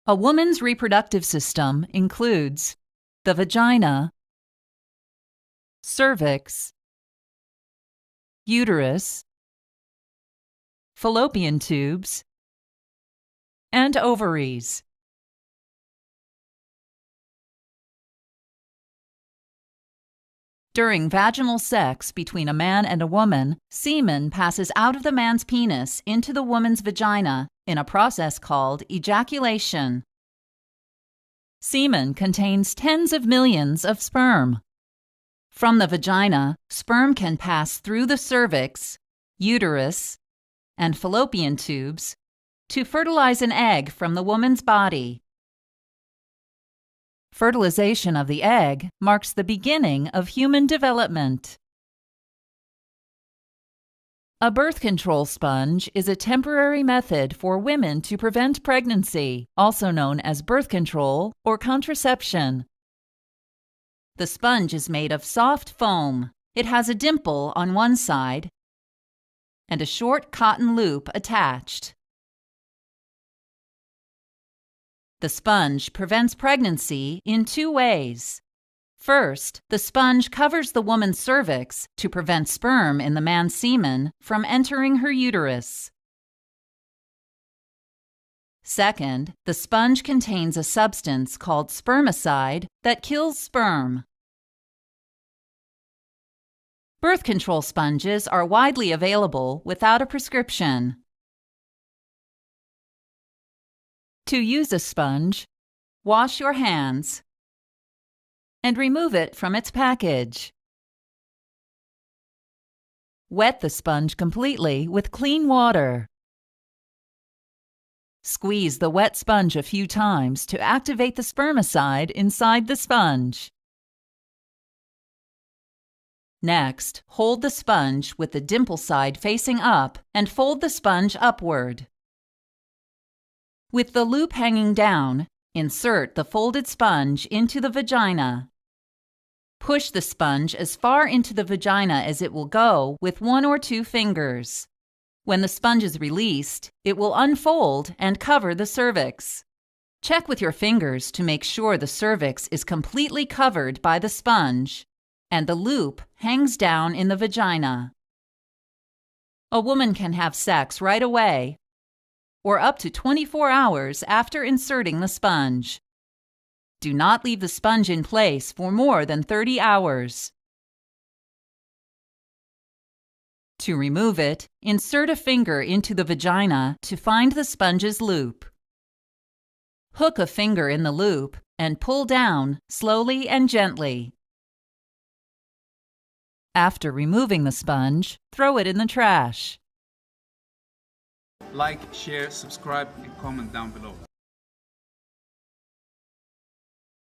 A woman's reproductive system includes the vagina, cervix, uterus, fallopian tubes, and ovaries. During vaginal sex between a man and a woman, semen passes out of the man's penis into the woman's vagina in a process called ejaculation. Semen contains tens of millions of sperm. From the vagina, sperm can pass through the cervix, uterus, and fallopian tubes to fertilize an egg from the woman's body. Fertilization of the egg marks the beginning of human development. A birth control sponge is a temporary method for women to prevent pregnancy, also known as birth control or contraception. The sponge is made of soft foam. It has a dimple on one side and a short cotton loop attached. The sponge prevents pregnancy in two ways. First, the sponge covers the woman's cervix to prevent sperm in the man's semen from entering her uterus. Second, the sponge contains a substance called spermicide that kills sperm. Birth control sponges are widely available without a prescription. To use a sponge, wash your hands and remove it from its package. Wet the sponge completely with clean water. Squeeze the wet sponge a few times to activate the spermicide inside the sponge. Next, hold the sponge with the dimple side facing up and fold the sponge upward. With the loop hanging down, insert the folded sponge into the vagina. Push the sponge as far into the vagina as it will go with 1 or 2 fingers. When the sponge is released, it will unfold and cover the cervix. Check with your fingers to make sure the cervix is completely covered by the sponge and the loop hangs down in the vagina. A woman can have sex right away or up to 24 hours after inserting the sponge. Do not leave the sponge in place for more than 30 hours. To remove it, insert a finger into the vagina to find the sponge's loop. Hook a finger in the loop and pull down slowly and gently. After removing the sponge, throw it in the trash. Like, share, subscribe, and comment down below.